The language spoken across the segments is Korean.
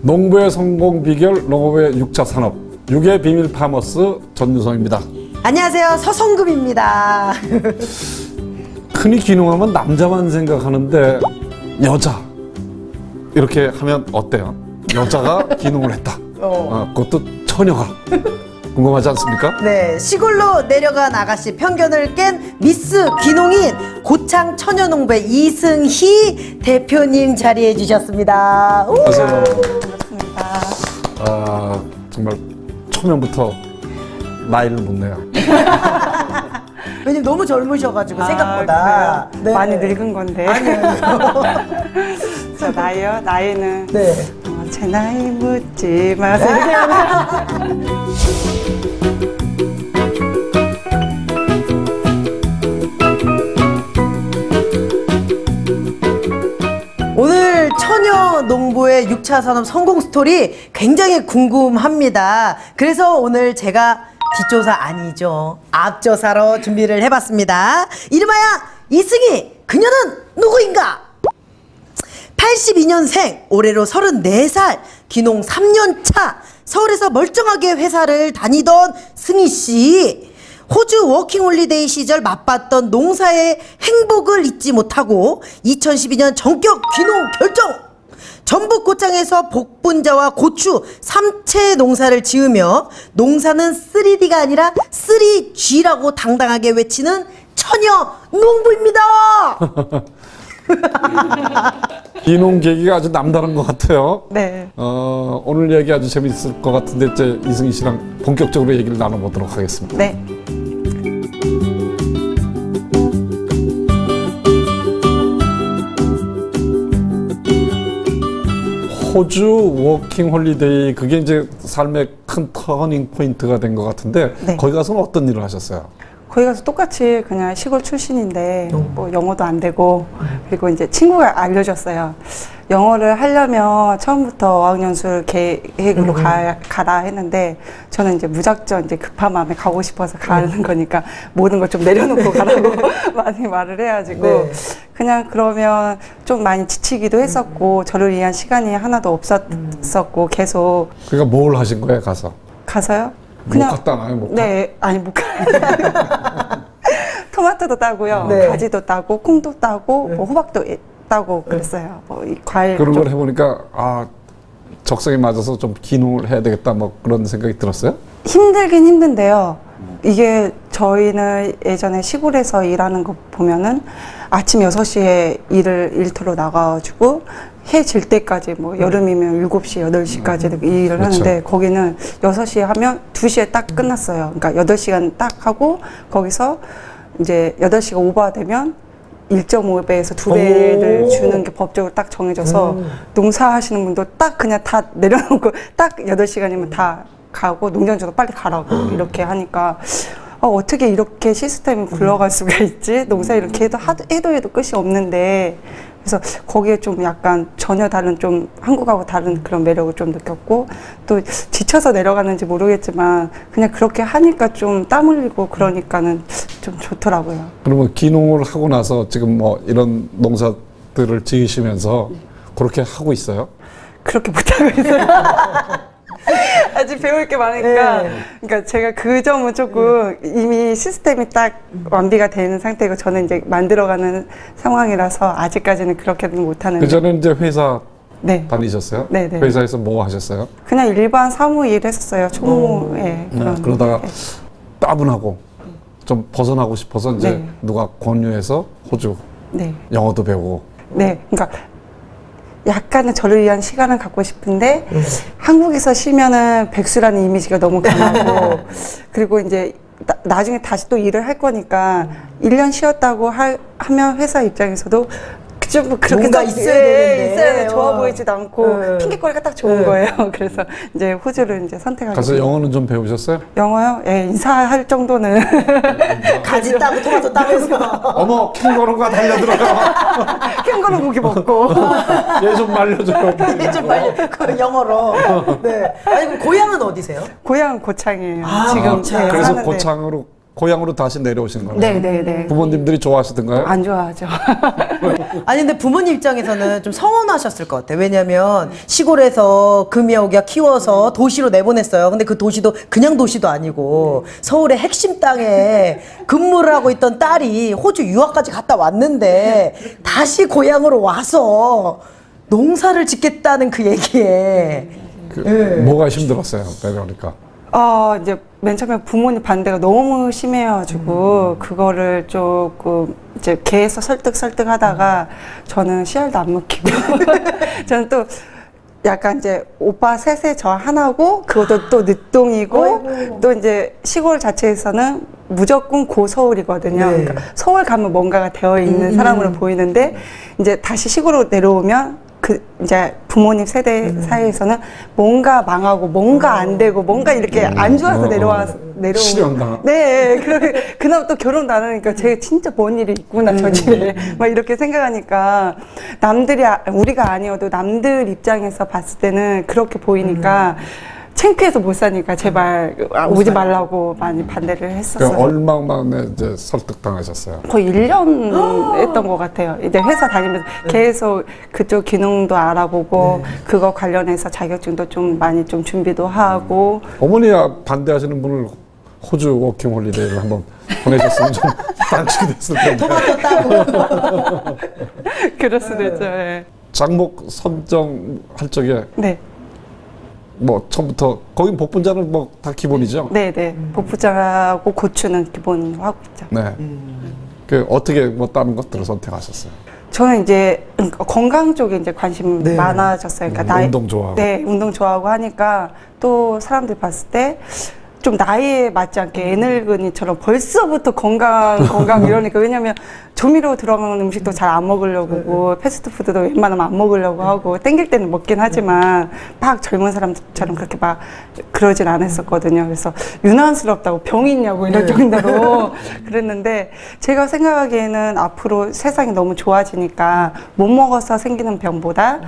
농부의 성공 비결, 농업의 6차 산업, 6의 비밀 파머스 전유성입니다. 안녕하세요, 서성금입니다. 흔히 귀농하면 남자만 생각하는데 여자 이렇게 하면 어때요? 여자가 귀농을 했다. 그것도 처녀가. 궁금하지 않습니까? 네, 시골로 내려간 아가씨 편견을 깬 미스 귀농인 고창 처녀농부의 이승희 대표님 자리해 주셨습니다. 안녕하세요. 반갑습니다. 정말 초면부터 나이를 묻네요. 왜냐면 너무 젊으셔가지고 생각보다. 네. 많이 늙은 건데. 아니요. 저 나이요? 나이는 네. 제 나이 묻지 마세요. 오늘 처녀 농부의 6차 산업 성공 스토리 굉장히 궁금합니다. 그래서 오늘 제가 뒷조사 아니죠, 앞조사로 준비를 해봤습니다. 이름하여 이승희, 그녀는 누구인가? 82년생, 올해로 34살, 귀농 3년차, 서울에서 멀쩡하게 회사를 다니던 승희씨. 호주 워킹홀리데이 시절 맛봤던 농사의 행복을 잊지 못하고 2012년 전격 귀농 결정! 전북 고창에서 복분자와 고추 3채 농사를 지으며 농사는 3D가 아니라 3G라고 당당하게 외치는 처녀 농부입니다. 귀농 계기가 아주 남다른 것 같아요. 네. 오늘 얘기 아주 재밌을 것 같은데 이제 이승희 씨랑 본격적으로 얘기를 나눠보도록 하겠습니다. 네. 호주 워킹 홀리데이, 그게 이제 삶의 큰 터닝 포인트가 된 것 같은데, 네. 거기 가서는 어떤 일을 하셨어요? 거기 가서 똑같이 그냥 시골 출신인데 뭐 영어도 안 되고, 그리고 이제 친구가 알려줬어요. 영어를 하려면 처음부터 어학연수를 계획으로 가라 했는데, 저는 이제 무작정 이제 급한 마음에 가고 싶어서 가는 거니까 모든 걸 좀 내려놓고 가라고 많이 말을 해가지고, 네. 그냥 그러면 좀 많이 지치기도 했었고, 저를 위한 시간이 하나도 없었었고, 계속. 그러니까 뭘 하신 거예요, 가서? 가서요? 못 갔다 나요, 못 가? 네, 아니 못 가. 토마토도 따고요, 네. 가지도 따고, 콩도 따고, 뭐 호박도 따고 그랬어요. 뭐 이 과일 그런 좀. 걸 해보니까 적성에 맞아서 좀 귀농을 해야 되겠다, 뭐 그런 생각이 들었어요? 힘들긴 힘든데요. 이게 저희는 예전에 시골에서 일하는 거 보면은 아침 6시에 일터로 나가가지고 해 질 때까지, 뭐 여름이면 7시, 8시까지 일을 그렇죠. 하는데, 거기는 6시에 하면 2시에 딱 끝났어요. 그러니까 8시간 딱 하고, 거기서 이제 8시가 오버되면 1.5배에서 2배를 주는 게 법적으로 딱 정해져서, 농사하시는 분도 딱 그냥 다 내려놓고 딱 8시간이면 다 가고, 농장주도 빨리 가라고 이렇게 하니까, 어떻게 이렇게 시스템이 굴러갈 수가 있지? 농사 이렇게 해도 끝이 없는데. 그래서 거기에 좀 약간 전혀 다른, 좀 한국하고 다른 그런 매력을 좀 느꼈고, 또 지쳐서 내려가는지 모르겠지만 그냥 그렇게 하니까 좀 땀 흘리고 그러니까는 좀 좋더라고요. 그러면 귀농을 하고 나서 지금 뭐 이런 농사들을 지으시면서 그렇게 하고 있어요? 그렇게 못하고 있어요. 아직 배울 게 많으니까. 네. 그러니까 제가 그 점은 조금 이미 시스템이 딱 완비가 되는 상태고, 저는 이제 만들어가는 상황이라서 아직까지는 그렇게는 못하는데. 그전에 이제 회사 네. 다니셨어요? 네, 네. 회사에서 뭐 하셨어요? 그냥 일반 사무 일 했었어요. 총무에. 그러다가 따분하고 좀 벗어나고 싶어서 이제 네. 누가 권유해서 호주 네. 영어도 배우고. 네. 그러니까 약간은 저를 위한 시간을 갖고 싶은데, 한국에서 쉬면은 백수라는 이미지가 너무 강하고, 그리고 이제 나중에 다시 또 일을 할 거니까 1년 쉬었다고 하면 회사 입장에서도 좀 그렇게 뭔가 있어야 되는데. 있어야 돼. 좋아 보이지도 않고 핑계거리가 딱 좋은 네. 거예요. 그래서 이제 호주를 이제 선택하게 가서 됐어요. 영어는 좀 배우셨어요? 영어요? 예, 인사할 정도는. 가지 따고 토마토 따면서. 어머, 캥거루가 달려들어요. 캥거루 고기 먹고. 얘 좀 말려줘요. 좀 빨리 그 영어로. 네. 아니, 그럼 고향은 어디세요? 고향 고창이에요. 아, 지금 고창. 네, 그래서 사는데. 고창으로 고향으로 다시 내려오신 거예요? 네네네. 부모님들이 좋아하시던가요? 안 좋아하죠. 아니 근데 부모님 입장에서는 좀 서운하셨을 것 같아요. 왜냐면 시골에서 금이오기가 키워서 도시로 내보냈어요. 근데 그 도시도 그냥 도시도 아니고 서울의 핵심 땅에 근무를 하고 있던 딸이 호주 유학까지 갔다 왔는데 다시 고향으로 와서 농사를 짓겠다는 그 얘기에 뭐가 힘들었어요? 내려오니까. 이제 맨 처음에 부모님 반대가 너무 심해가지고 그거를 조금 이제 계속 설득하다가 저는 씨알도 안 먹히고 저는 또 약간 이제 오빠 셋에 저 하나고 그것도 또 늦둥이고 또 이제 시골 자체에서는 무조건 고서울이거든요. 그러니까 서울 가면 뭔가가 되어 있는 사람으로 보이는데 이제 다시 시골로 내려오면 그 이제 부모님 세대 사이에서는 뭔가 망하고 뭔가 안 되고 뭔가 이렇게 안 좋아서 내려오고 실현당. 네, 그나마 또 결혼도 안 하니까 제가 진짜 뭔 일이 있구나 저 집에 막 이렇게 생각하니까 남들이 우리가 아니어도 남들 입장에서 봤을 때는 그렇게 보이니까 창피해서 못 사니까 제발 오지 말라고 많이 반대를 했었어요. 얼마 만에 이제 설득당하셨어요? 거의 1년 했던 것 같아요. 이제 회사 다니면서 계속 그쪽 기능도 알아보고 그거 관련해서 자격증도 좀 많이 좀 준비도 하고. 어머니가 반대하시는 분을 호주 워킹 홀리데이를 한번 보내셨으면 좀 단축이 됐을 텐데. 토마토 따고. 그럴 수도 있죠. 네. 장목 선정할 적에 네. 뭐 처음부터 거긴 복분자는 뭐 다 기본이죠. 네네. 복부자하고 고추는 기본으로 하고 있죠. 네. 그 어떻게 뭐 다른 것들을 선택하셨어요? 저는 이제 건강 쪽에 이제 관심 많아졌어요. 그러니까 운동 좋아하고. 네, 운동 좋아하고 하니까 또 사람들이 봤을 때 좀 나이에 맞지 않게 애늙은이처럼 벌써부터 건강 이러니까 왜냐면 조미료 들어가는 음식도 잘 안 먹으려고 하고 패스트푸드도 웬만하면 안 먹으려고 하고 땡길 때는 먹긴 하지만 막 젊은 사람처럼 그렇게 막 그러진 않았었거든요. 그래서 유난스럽다고 병이 있냐고 이럴 정도로 그랬는데 제가 생각하기에는 앞으로 세상이 너무 좋아지니까 못 먹어서 생기는 병보다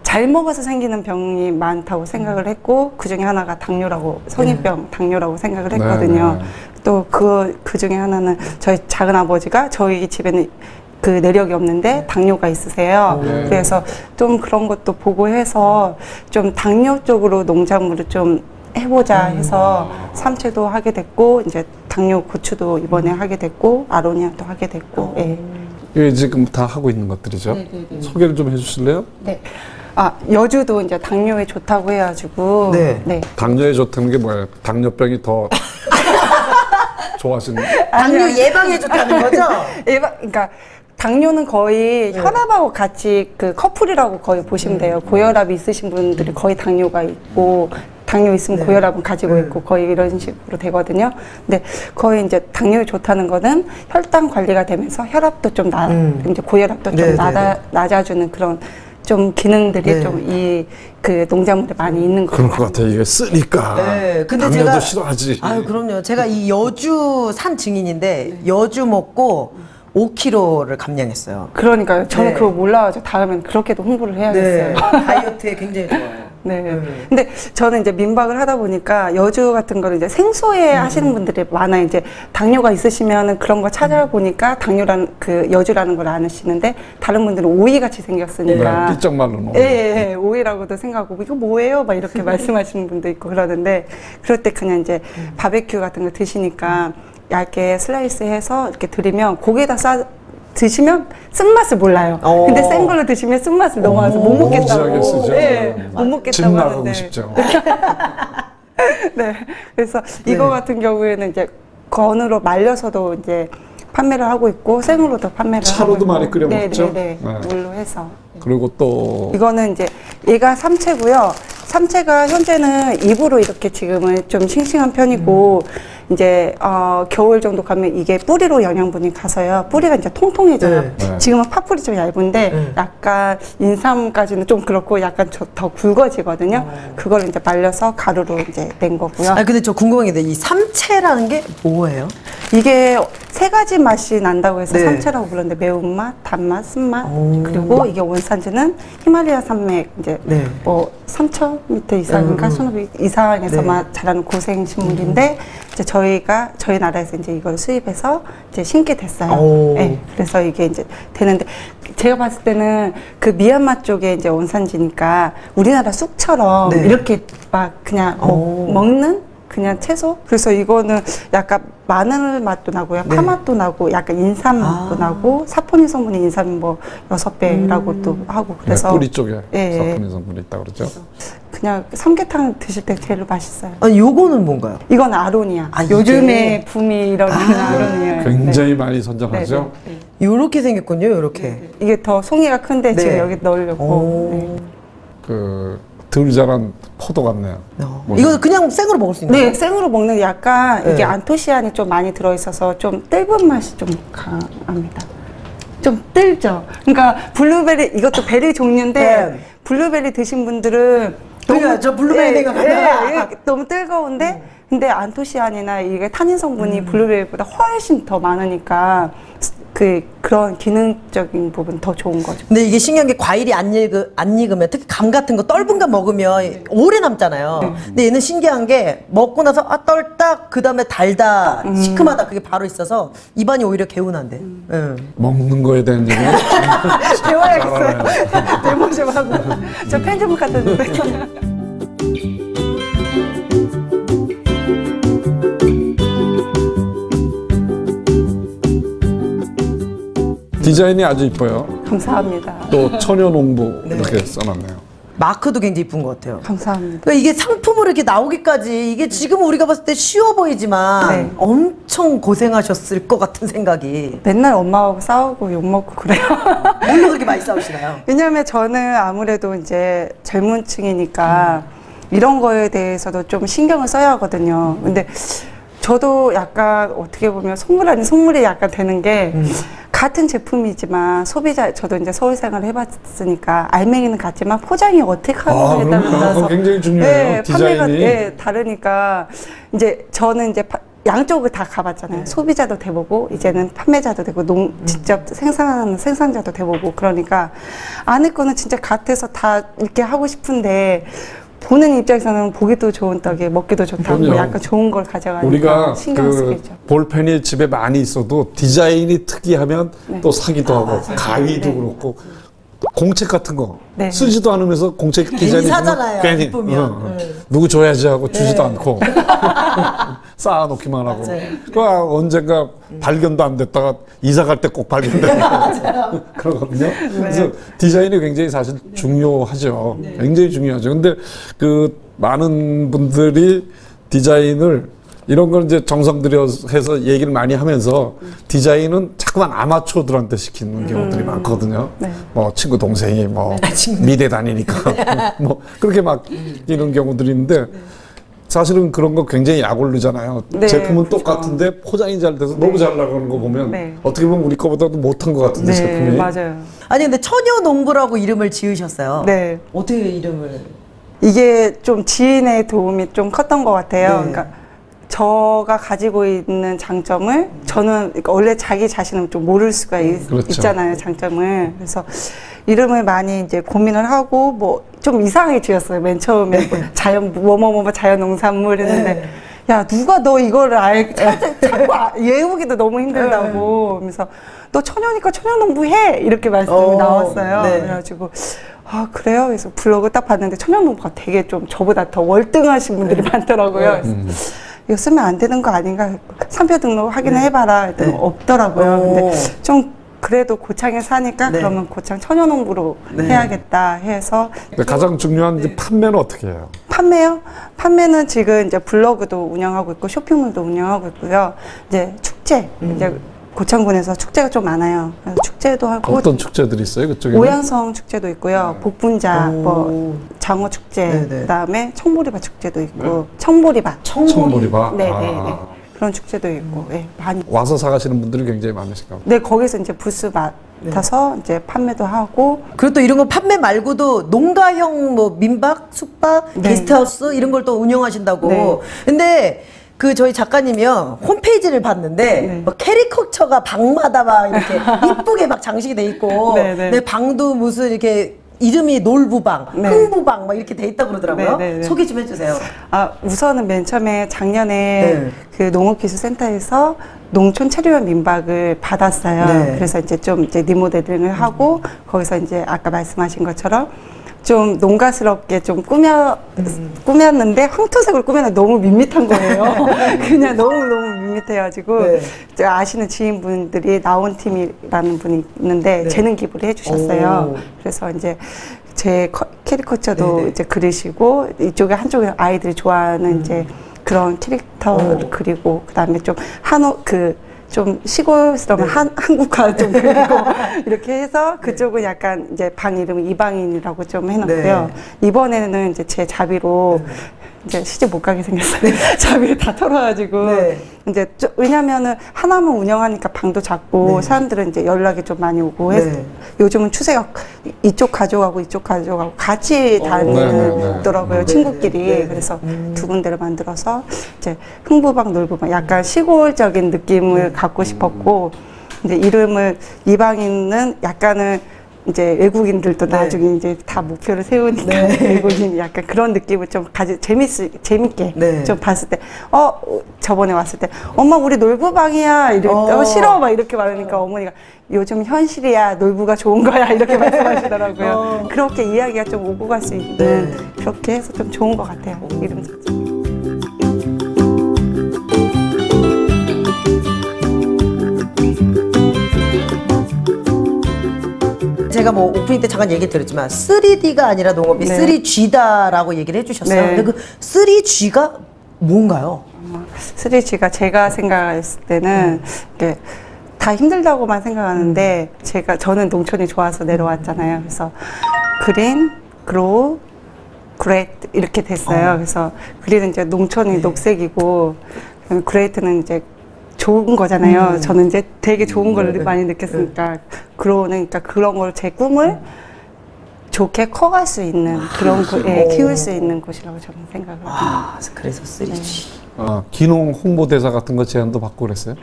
잘 먹어서 생기는 병이 많다고 생각을 했고 그 중에 하나가 당뇨라고 성인병 당뇨라고 생각을 했거든요. 또 그 중에 하나는 저희 작은 아버지가 저희 집에는 그 내력이 없는데 당뇨가 있으세요. 그래서 좀 그런 것도 보고 해서 좀 당뇨 쪽으로 농작물을 좀 해보자 해서 삼채도 하게 됐고 이제 당뇨 고추도 이번에 하게 됐고 아로니아도 하게 됐고. 예. 이게 지금 다 하고 있는 것들이죠. 소개를 좀 해주실래요? 네. 여주도 이제 당뇨에 좋다고 해가지고. 네. 당뇨에 좋다는 게 뭐예요? 당뇨병이 더 좋아하시는? 당뇨 예방해 좋다는 거죠? 그러니까 당뇨는 거의 혈압하고 같이 그 커플이라고 거의 보시면 돼요. 고혈압이 있으신 분들이 거의 당뇨가 있고 당뇨 있으면 고혈압은 가지고 있고 거의 이런 식으로 되거든요. 근데 거의 이제 당뇨에 좋다는 거는 혈당 관리가 되면서 혈압도 좀 이제 고혈압도 좀 낮아주는 그런 좀 기능들이 좀 이 그 농작물에 많이 있는 것 그럴 같아요. 것 같아요. 이게 쓰니까. 네, 근데 당뇨도 제가 싫어하지. 아유 그럼요. 제가 이 여주 산 증인인데 여주 먹고 5kg를 감량했어요. 그러니까요. 저는 네. 그거 몰라가지고 다음엔 그렇게도 홍보를 해야겠어요. 다이어트에 굉장히 좋아요. 네. 근데 저는 이제 민박을 하다 보니까 여주 같은 거를 이제 생소해 하시는 분들이 많아요. 이제 당뇨가 있으시면은 그런 거 찾아보니까 당뇨라는 그 여주라는 걸 아시는데 다른 분들은 오이 같이 생겼으니까. 네, 삐쩍말로. 예, 오이라고도 생각하고 이거 뭐예요? 막 이렇게 말씀하시는 분도 있고 그러는데 그럴 때 그냥 이제 바베큐 같은 거 드시니까 얇게 슬라이스해서 이렇게 드리면 고기에다 드시면 쓴맛을 몰라요. 근데 센 걸로 드시면 쓴맛을 넘어가서 못 먹겠다고. 쓰죠. 네, 못 먹겠다고 집 나가고 하는데. 싶죠. 네. 그래서 이거 같은 경우에는 이제 건으로 말려서도 이제 판매를 하고 있고 생으로도 판매를 하고 차로도 있고. 많이 끓여 먹죠? 네. 네. 물로 해서. 그리고 또 이거는 이제 얘가 삼채고요. 삼채가 현재는 잎으로 이렇게 지금은 좀 싱싱한 편이고 이제 겨울 정도 가면 이게 뿌리로 영양분이 가서요. 뿌리가 이제 통통해져요. 네. 지금은 파풀이 좀 얇은데 약간 인삼까지는 좀 그렇고 약간 더 굵어지거든요. 그걸 이제 말려서 가루로 이제 낸 거고요. 아 근데 저 궁금한 게 있는데 이 삼채라는 게 뭐예요? 이게 세 가지 맛이 난다고 해서 네. 삼채라고 불렀는데 매운맛, 단맛, 쓴맛. 오. 그리고 이게 원산지는 히말라야 산맥 이제 네. 뭐 3,000m 이상인가 1,500 이상에서만 자라는 고생 식물인데 이제 저희 나라에서 이제 이걸 수입해서 이제 심게 됐어요. 오. 네, 그래서 이게 이제 되는데 제가 봤을 때는 그 미얀마 쪽에 이제 원산지니까 우리나라 쑥처럼 네. 이렇게 막 그냥 먹는 그냥 채소? 그래서 이거는 약간 마늘 맛도 나고요. 네. 파 맛도 나고 약간 인삼 맛도 나고 사포닌 성분이 인삼이 뭐 6배라고 또 하고 그래서 뿌리 쪽에 예, 사포닌 성분이 있다고 그러죠. 그냥 삼계탕 드실 때 제일 맛있어요. 아니 요거는 뭔가요? 이건 아로니아. 아, 이게? 요즘에 붐이 일어나는 아로니아. 굉장히 많이 선정하죠. 네. 요렇게 생겼군요. 요렇게. 이게 더 송이가 큰데 네. 지금 여기 넣으려고. 오. 네. 그 덜 자란 포도 같네요. 이거 그냥 생으로 먹을 수 있는 네, 거예요? 생으로 먹는 약간 네. 이게 안토시아닌이 좀 많이 들어있어서 좀 뜰은 맛이 좀 강합니다. 좀 뜰죠. 그러니까 블루베리 이것도 베리 종류인데 네. 블루베리 드신 분들은 그러니까 저 블루베리 생각나요. 너무 뜨거운데 근데 안토시아닌이나 이게 타닌 성분이 블루베리보다 훨씬 더 많으니까 그런 기능적인 부분 더 좋은 거죠. 근데 이게 신기한 게 과일이 안 익으면 특히 감 같은 거 떫은 감 먹으면 오래 남잖아요. 근데 얘는 신기한 게 먹고 나서 떨딱 그 다음에 달다 시큼하다 그게 바로 있어서 입안이 오히려 개운한데. 먹는 거에 대한 얘기는 배워야겠어요. 데모 좀 하고. 저 펜 좀 갖다 주세요. 디자인이 아주 이뻐요. 감사합니다. 또 천연홍보 이렇게 써놨네요. 마크도 굉장히 이쁜 것 같아요. 감사합니다. 그러니까 이게 상품으로 이렇게 나오기까지 이게 지금 우리가 봤을 때 쉬워 보이지만 네. 엄청 고생하셨을 것 같은 생각이. 맨날 엄마하고 싸우고 욕먹고 그래요. 뭘로 그렇게 많이 싸우시나요? 왜냐면 저는 아무래도 이제 젊은 층이니까 이런 거에 대해서도 좀 신경을 써야 하거든요. 근데 저도 약간 어떻게 보면 속물 아닌 속물이 약간 되는 게 같은 제품이지만 소비자, 저도 이제 서울 생활을 해봤으니까 알맹이는 같지만 포장이 어떻게 하느냐에 따라서 그건 굉장히 중요해요. 판매가 디자인이. 다르니까 이제 저는 이제 양쪽을 다 가봤잖아요. 소비자도 돼보고 이제는 판매자도 되고 직접 생산하는 생산자도 돼보고 그러니까 안에 거는 진짜 같아서 다 이렇게 하고 싶은데 보는 입장에서는 보기도 좋은 떡에 먹기도 좋다고 그럼요. 약간 좋은 걸 가져가니까 우리가 신경 그 쓰겠죠. 볼펜이 집에 많이 있어도 디자인이 특이하면 또 사기도 하고 가위도 네. 그렇고 공책 같은 거 네. 쓰지도 않으면서 공책 괜히 디자인이 사잖아요, 괜히 이쁘면. 누구 줘야지 하고 주지도 네. 않고 쌓아놓기만 하고 맞아요. 그 언젠가 발견도 안 됐다가 이사 갈 때 꼭 발견되고 그러거든요. 그래서 디자인이 굉장히 사실 중요하죠. 굉장히 중요하죠. 근데 그 많은 분들이 디자인을 이런 걸 이제 정성 들여서 얘기를 많이 하면서 디자인은 자꾸만 아마추어들한테 시키는 경우들이 많거든요. 뭐 친구 동생이 뭐 미대 다니니까 뭐 그렇게 막 이런 경우들이 있는데 사실은 그런 거 굉장히 약 올르잖아요. 네, 제품은 그렇죠. 똑같은데 포장이 잘 돼서 너무 잘 나가는 거 보면 네. 어떻게 보면 우리 거보다도 못한 것 같은데 제품이. 맞아요. 아니 근데 처녀농부라고 이름을 지으셨어요. 네. 어떻게 이름을? 이게 좀 지인의 도움이 좀 컸던 것 같아요. 네. 그러니까 저가 가지고 있는 장점을 저는 그러니까 원래 자기 자신은 좀 모를 수가 그렇죠. 있잖아요, 장점을. 그래서 이름을 많이 이제 고민을 하고 뭐 좀 이상하게 지었어요. 맨 처음에 뭐 자연 뭐뭐뭐 자연농산물 했는데 야 누가 너 이거를 자꾸 외우기도 너무 힘들다고. 그래서 너 처녀니까 처녀농부 해 이렇게 말씀이 나왔어요. 네. 그래가지고 아 그래요? 그래서 블로그 딱 봤는데 처녀농부가 되게 좀 저보다 더 월등하신 분들이 많더라고요. 그래서 이거 쓰면 안 되는 거 아닌가? 상표 등록 확인을 해봐라. 했더니 없더라고요. 근데 좀 그래도 고창에 사니까 그러면 고창 처녀농부로 해야겠다 해서 근데 가장 중요한 이제 판매는 어떻게 해요? 판매요? 판매는 지금 이제 블로그도 운영하고 있고 쇼핑몰도 운영하고 있고요. 이제 축제 이제 고창군에서 축제가 좀 많아요. 그래서 축제도 하고 어떤 축제들이 있어요 그쪽에? 오양성 축제도 있고요. 복분자, 뭐 장어 축제, 네네. 그다음에 청보리밭 축제도 있고 청보리밭, 청보리밭. 네, 아. 네, 네. 그런 축제도 있고, 네, 많이. 와서 사가시는 분들이 굉장히 많으실까 봐요. 네, 거기서 이제 부스 맡아서 이제 판매도 하고. 그리고 또 이런 거 판매 말고도 농가형 뭐 민박, 숙박, 네. 게스트하우스 이런 걸 또 운영하신다고. 네. 근데 그 저희 작가님이요 홈페이지를 봤는데 네. 뭐 캐리커처가 방마다 막 이렇게 이쁘게 막 장식이 돼 있고 네, 네. 네, 방도 무슨 이렇게 이름이 놀부방, 네. 흥부방 막 이렇게 돼 있다고 그러더라고요. 네, 네, 네. 소개 좀 해주세요. 우선은 맨 처음에 작년에 네. 그 농업기술센터에서 농촌 체류형 민박을 받았어요. 네. 그래서 이제 좀 이제 리모델링을 하고 거기서 이제 아까 말씀하신 것처럼 좀 농가스럽게 좀 꾸몄는데 황토색으로 꾸며놨는데 너무 밋밋한 거예요. 그냥 너무너무 밋밋해가지고 네. 이제 아시는 지인분들이 나온팀이라는 분이 있는데 네. 재능 기부를 해주셨어요. 오. 그래서 이제 제 캐리커처도 네네. 이제 그리시고 이쪽에 한쪽에 아이들이 좋아하는 이제 그런 캐릭터를 그리고 그다음에 좀 좀 시골스러운 한국화 좀 그리고 이렇게 해서 그쪽은 약간 이제 방 이름을 이방인이라고 좀 해놨고요. 이번에는 이제 제 자비로 이제 시집 못 가게 생겼어요. 자비를 다 털어가지고 이제 왜냐면은 하나만 운영하니까 방도 작고 사람들은 이제 연락이 좀 많이 오고 해서 요즘은 추세가 이쪽 가져가고 이쪽 가져가고 같이 다니더라고요. 친구끼리. 그래서 두 군데를 만들어서 이제 흥부방, 놀부방 약간 시골적인 느낌을 갖고 싶었고 이제 이름을 이방인은 약간은 이제 외국인들도 나중에 이제 다 목표를 세우니까 외국인 약간 그런 느낌을 좀 재밌게 좀 봤을 때 저번에 왔을 때 엄마 우리 놀부방이야 이렇게 싫어 막 이렇게 말하니까 어머니가 요즘 현실이야 놀부가 좋은 거야 이렇게 말씀하시더라고요. 그렇게 이야기가 좀 오고 갈 수 있는 그렇게 해서 좀 좋은 것 같아요. 이름 자체. 제가 뭐 오프닝 때 잠깐 얘기 드렸지만 3D가 아니라 농업이 3G다라고 얘기를 해주셨어요. 근데 그 3G가 뭔가요? 3G가 제가 생각했을 때는 이게 다 힘들다고만 생각하는데 저는 농촌이 좋아서 내려왔잖아요. 그래서 그린, 그로우, 그레이트 이렇게 됐어요. 그래서 그린은 이제 농촌이 녹색이고 그레이트는 이제 좋은 거잖아요. 저는 이제 되게 좋은 걸 많이 느꼈으니까 그러는 그러니까 그런 걸 제 꿈을 좋게 커갈 수 있는 그런 곳에 키울 수 있는 곳이라고 저는 생각을 합니다. 그래서 3G. 기농 홍보대사 같은 거 제안도 받고 그랬어요?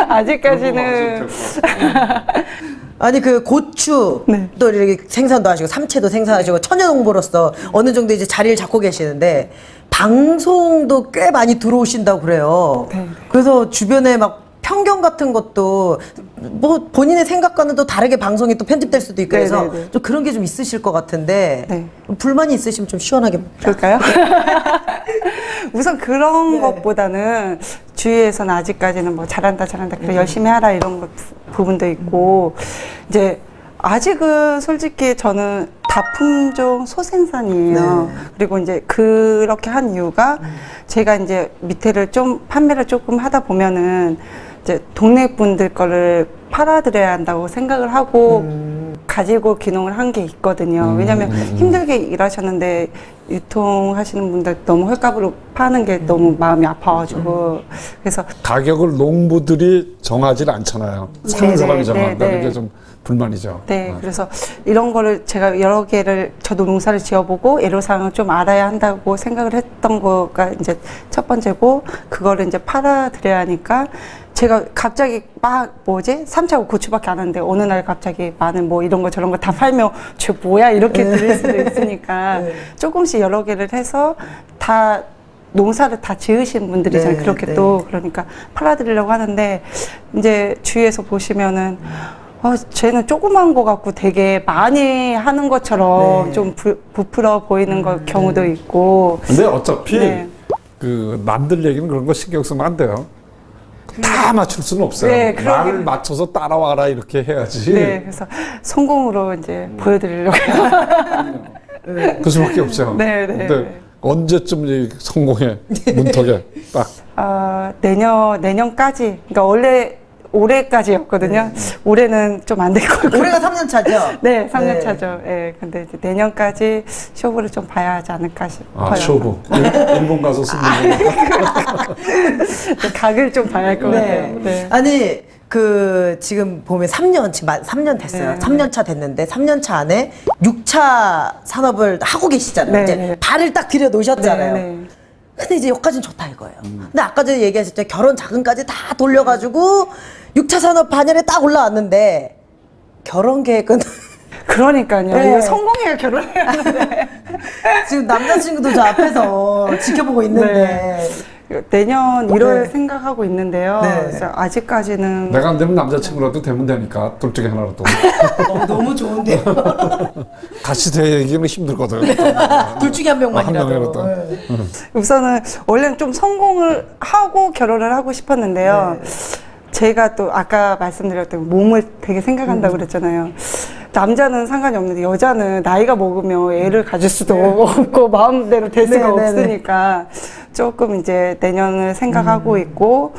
아직까지는 아니 그 고추 또 이렇게 생산도 하시고 삼채도 생산하시고 천연 홍보로서 어느 정도 이제 자리를 잡고 계시는데 방송도 꽤 많이 들어오신다고 그래요. 그래서 주변에 막 편견 같은 것도 뭐 본인의 생각과는 또 다르게 방송이 또 편집될 수도 있고 해서 좀 그런 게 좀 있으실 것 같은데 불만이 있으시면 좀 시원하게 그럴까요? 우선 그런 것보다는 주위에서는 아직까지는 뭐 잘한다 그래 열심히 하라 이런 부분도 있고 이제 아직은 솔직히 저는 다품종 소생산이에요. 그리고 이제 그렇게 한 이유가 제가 이제 밑에를 좀 판매를 조금 하다 보면은 이제 동네 분들 거를 팔아드려야 한다고 생각을 하고 가지고 기농을 한 게 있거든요. 왜냐면 힘들게 일하셨는데 유통하시는 분들 너무 헐값으로 파는 게 너무 마음이 아파가지고 그래서 가격을 농부들이 정하지 않잖아요. 사는 사람이 정한다는 게 좀 불만이죠. 그래서 이런 거를 제가 여러 개를 저도 농사를 지어보고 애로사항을 좀 알아야 한다고 생각을 했던 거가 이제 첫 번째고 그거를 이제 팔아드려야 하니까 제가 갑자기 삼차고 고추밖에 안 하는데 어느 날 갑자기 마늘 뭐 이런 거 저런 거 다 팔면 쟤 뭐야 이렇게 들릴 수도 있으니까 조금씩 여러 개를 해서 다 농사를 다 지으신 분들이잖아요. 그렇게 또 그러니까 팔아드리려고 하는데 이제 주위에서 보시면은 쟤는 조그만 거 갖고 되게 많이 하는 것처럼 좀 부풀어 보이는 경우도 있고. 근데 어차피 그 남들 얘기는 그런 거 신경 쓰면 안 돼요. 다 맞출 수는 없어요. 나를 맞춰서 따라와라 이렇게 해야지. 그래서 성공으로 이제 보여드리려고 그 수밖에 없죠. 근데 언제쯤 이 성공의 문턱에 딱? 내년까지. 그러니까 원래 올해까지였거든요. 올해는 좀 안 될 거고. 올해가 3년 차죠? 네, 3년 차죠. 근데 이제 내년까지 쇼부를 좀 봐야 하지 않을까 싶어요. 쇼부. 일본 가서 쓰는 거니까. 각을 좀 봐야 할 것 같아요. 아니, 지금 보면 3년 됐어요. 3년 차 됐는데, 3년 차 안에 6차 산업을 하고 계시잖아요. 이제 발을 딱 들여 놓으셨잖아요. 근데 이제 여기까지는 좋다 이거예요. 근데 아까 전에 얘기하셨죠. 결혼 자금까지 다 돌려가지고 6차 산업 반열에 딱 올라왔는데 결혼 계획은 그러니까요. 네. 이거 성공해야 결혼해야 하는데. 지금 남자친구도 저 앞에서 지켜보고 있는데 내년 1월 네. 생각하고 있는데요. 네. 그래서 아직까지는 내가 안 되면 남자친구라도 되면 되니까 둘 중에 하나라도. 너무 좋은데요. 같이 되기는 힘들거든. 둘 중에 한 명만이라도. 한 명이라도. 네. 우선은 원래는 좀 성공을 하고 결혼을 하고 싶었는데요. 제가 또 아까 말씀드렸던 몸을 되게 생각한다고 그랬잖아요. 남자는 상관이 없는데 여자는 나이가 먹으면 애를 가질 수도 없고 마음대로 될 수가 없으니까 조금 이제 내년을 생각하고 있고,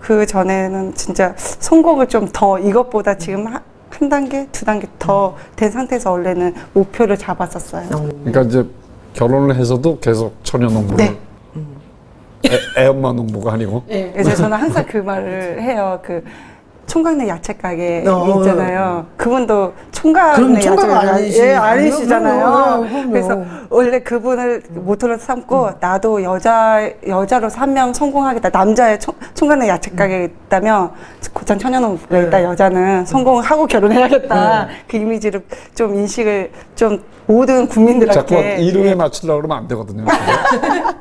그 전에는 진짜 성공을 좀 더 이것보다 지금 한 단계, 두 단계 더 된 상태에서 원래는 목표를 잡았었어요. 그러니까 이제 결혼을 해서도 계속 처녀농부를. 네. 애엄마 농부가 아니고. 그래서 저는 항상 그 말을 해요. 그 총각내 야채 가게 있잖아요. 그분도 그럼 총각내 총각 야채 아니시잖아요. 그럼요. 그래서 원래 그분을 모토로 삼고 나도 여자로서 한 명 성공하겠다. 남자의 총각내 야채 가게 있다면 고참 처녀농부가 있다. 여자는 성공하고 결혼해야겠다. 그 이미지를 좀 인식을 좀 모든 국민들한테 자꾸 이름에 맞추려고 그러면 안 되거든요.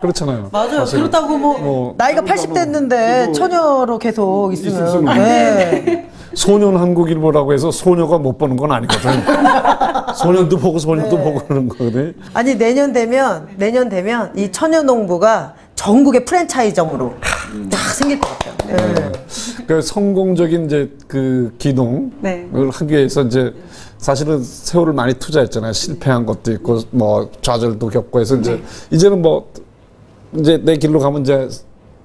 그렇잖아요. 맞아요. 사실. 그렇다고 뭐 나이가 80 됐는데 처녀로 계속 있을 있으면 수는 네. 소년 한국일보라고 해서 소녀가 못 보는 건 아니거든. 소년도 보고 소녀도 보고 그러는 거거든. 아니 내년 되면 이 처녀농부가 전국의 프랜차이점으로 딱 생길 것 같아요. 네. 그 성공적인 이제 그 기농을 하기 위해서 이제 사실은 세월을 많이 투자했잖아요. 실패한 것도 있고 뭐 좌절도 겪고 해서 이제는 뭐 이제 내 길로 가면 이제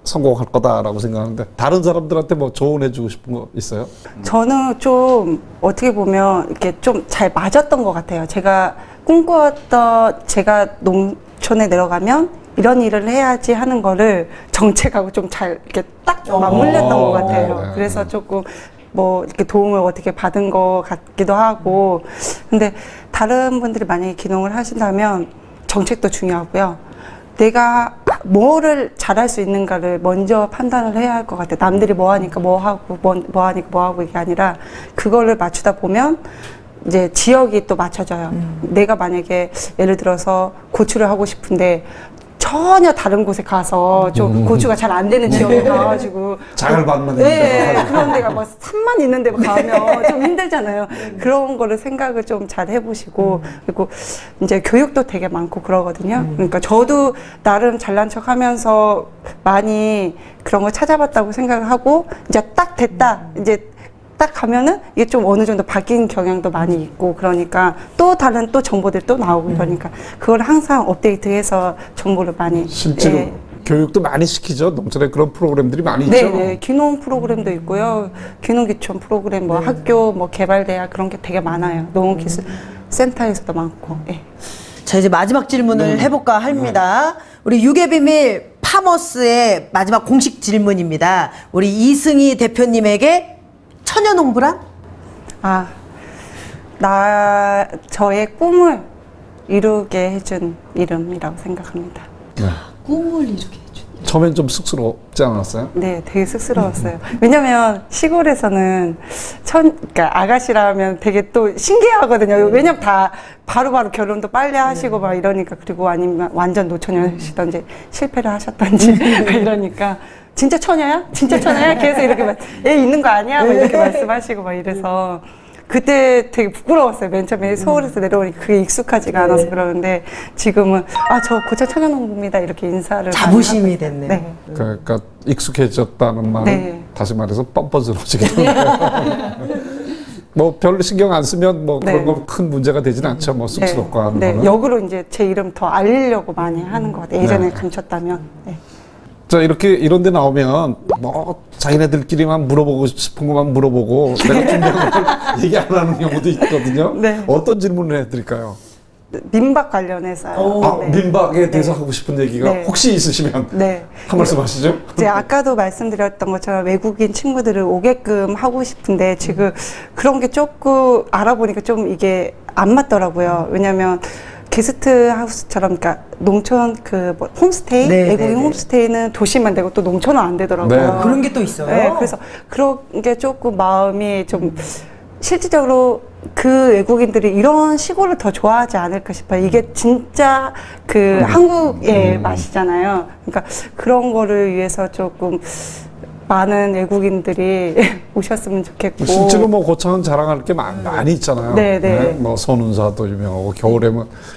성공할 거다라고 생각하는데, 다른 사람들한테 뭐 조언해주고 싶은 거 있어요? 저는 좀 어떻게 보면 이렇게 좀 잘 맞았던 것 같아요. 제가 꿈꾸었던, 제가 농촌에 내려가면 이런 일을 해야지 하는 거를 정책하고 좀 잘 이렇게 딱 맞물렸던 것 같아요. 그래서 조금 뭐 이렇게 도움을 어떻게 받은 것 같기도 하고. 근데 다른 분들이 만약에 기농을 하신다면 정책도 중요하고요. 내가 뭐를 잘할 수 있는가를 먼저 판단을 해야 할 것 같아요. 남들이 뭐 하니까 뭐 하고 뭐 하니까 뭐 하고 이게 아니라 그거를 맞추다 보면 이제 지역이 또 맞춰져요. 내가 만약에 예를 들어서 고추를 하고 싶은데 전혀 다른 곳에 가서 좀 고추가 잘 안 되는 지역에 가가지고 자갈밭만 그런 데가 뭐 산만 있는 데 가면 좀 힘들잖아요. 그런 거를 생각을 좀 잘 해보시고, 그리고 이제 교육도 되게 많고 그러거든요. 그러니까 저도 나름 잘난 척 하면서 많이 그런 걸 찾아봤다고 생각을 하고, 이제 딱 됐다, 이제 딱 가면은 이게 좀 어느 정도 바뀐 경향도 많이 있고, 그러니까 또 다른 또 정보들이 또 나오고 이러니까 그걸 항상 업데이트해서 정보를 많이 실제로 교육도 많이 시키죠. 농촌에 그런 프로그램들이 많이 있죠. 네, 귀농 프로그램도 있고요. 귀농귀촌 프로그램, 뭐 학교, 뭐 개발대학 그런 게 되게 많아요. 농업기술센터에서도 많고. 자, 이제 마지막 질문을 해볼까 합니다. 우리 유괴비밀 파머스의 마지막 공식 질문입니다. 우리 이승희 대표님에게 처녀농부란? 저의 꿈을 이루게 해준 이름이라고 생각합니다. 꿈을 이루게 해준. 처음엔 좀 쑥스럽지 않았어요? 네, 되게 쑥스러웠어요. 왜냐면 시골에서는 그러니까 아가씨라면 되게 또 신기하거든요. 왜냐면 다 바로바로 결혼도 빨리 하시고 막 이러니까, 그리고 아니면 완전 노처녀시던지 실패를 하셨던지 이러니까 진짜 처녀야? 진짜 처녀야? 계속 이렇게 애 있는 거 아니야? 막 이렇게 말씀하시고 막 이래서 그때 되게 부끄러웠어요. 맨 처음에 서울에서 내려오니까 그게 익숙하지가 않아서 그러는데, 지금은 저 고차 처녀농부입니다 이렇게 인사를 자부심이 됐네요. 네. 그러니까 익숙해졌다는 말은 다시 말해서 뻔뻔스러워지게 됩니다. 뭐 별로 신경 안 쓰면 뭐 그런 거 큰 문제가 되진 않죠. 뭐 쑥스럽고 하는 거는. 역으로 이제 제 이름 더 알리려고 많이 하는 것 같아요. 예전에 감췄다면. 자, 이렇게 이런 데 나오면 뭐 자기네들끼리만 물어보고 싶은 것만 물어보고 내가 준비한 걸 얘기 안 하는 경우도 있거든요. 어떤 질문을 해드릴까요? 민박 관련해서. 민박에 대해서 하고 싶은 얘기가 혹시 있으시면 한 말씀 하시죠. 이제 아까도 말씀드렸던 것처럼 외국인 친구들을 오게끔 하고 싶은데 지금 그런 게 조금 알아보니까 좀 이게 안 맞더라고요. 왜냐면 게스트하우스처럼, 그러니까 농촌 그 뭐 홈스테이, 네, 외국인 네, 네. 홈스테이는 도시만 되고 또 농촌은 안 되더라고요. 네. 그런 게 또 있어요. 네, 그래서 그런 게 조금 마음이 좀 실질적으로 그 외국인들이 이런 시골을 더 좋아하지 않을까 싶어요. 이게 진짜 그 한국의 맛이잖아요. 그러니까 그런 거를 위해서 조금 많은 외국인들이 오셨으면 좋겠고. 실제로 뭐 고창은 자랑할 게 많이 있잖아요. 네, 네. 뭐 선운사도 유명하고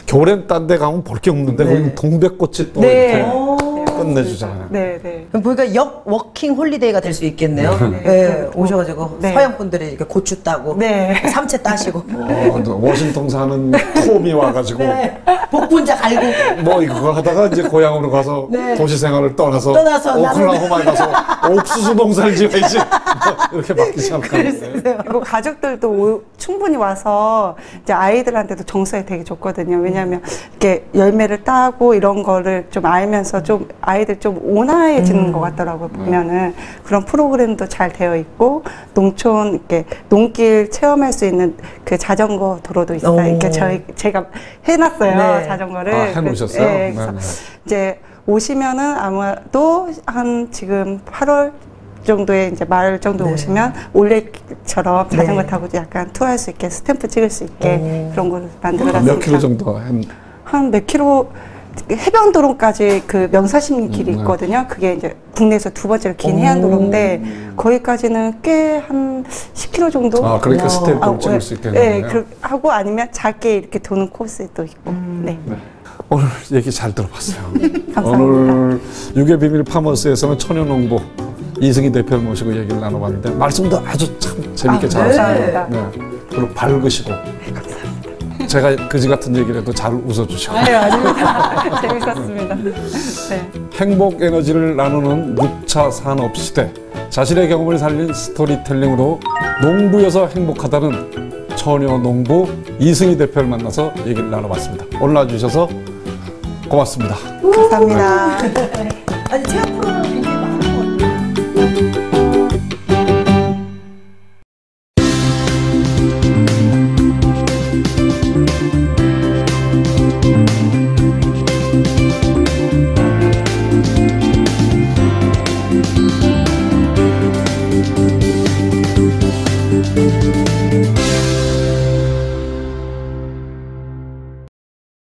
겨울엔 딴 데 가면 볼 게 없는데 네. 거기는 동백꽃이 또 네. 이렇게 끝내주잖아요. 네, 네. 그럼 보니까 워킹 홀리데이가 될 수 있겠네요. 네. 오셔가지고 네. 서양 분들이 이렇게 고추 따고 네. 삼채 따시고 워싱턴 사는 톰이 와가지고 네. 복분자 갈고 뭐 이거 하다가 이제 고향으로 가서 네. 도시 생활을 떠나서 나는- 오클라호마에 가서 옥수수 농사를 지어야지 이렇게 바뀌지 않을까. 그리고 가족들도 충분히 와서 이제 아이들한테도 정서에 되게 좋거든요. 왜냐하면 이렇게 열매를 따고 이런 거를 좀 알면서 좀 아이들 좀 온화해지는 것 같더라고요. 보면은 그런 프로그램도 잘 되어 있고 농촌 이렇게 농길 체험할 수 있는 그 자전거 도로도 있어요. 오. 이렇게 제가 해놨어요. 네. 자전거를. 아, 해놓으셨어요? 네, 그래서 네네. 이제 오시면은 아마도 한 지금 8월 정도에 이제 말 정도 네. 오시면 올레길처럼 자전거 네. 타고 약간 투어할 수 있게 스탬프 찍을 수 있게 그런 걸 만들어 몇 놨습니다. 킬로 정도 한 몇 킬로 해변도로까지 그 명사심 길이 네. 있거든요. 그게 이제 국내에서 두 번째로 긴 해안도로인데 거기까지는 꽤 한 10킬로 정도. 아, 그러니까 스탬프를 아, 찍을 네. 수 있겠네요. 네, 하고 아니면 작게 이렇게 도는 코스도 있고. 네. 오늘 얘기 잘 들어봤어요. 감사합니다. 오늘 육의 비밀 파머스에서는 천연농부 이승희 대표를 모시고 얘기를 나눠봤는데 말씀도 아주 참 재밌게 잘하시고요. 네. 그리고 밝으시고. 제가 그지 같은 얘기를 해도 잘 웃어주시고. 아닙니다. 재밌었습니다. 네. 행복 에너지를 나누는 6차 산업 시대. 자신의 경험을 살린 스토리텔링으로 농부여서 행복하다는 처녀 농부 이승희 대표를 만나서 얘기를 나눠봤습니다. 오늘 와주셔서 고맙습니다. 감사합니다. 아니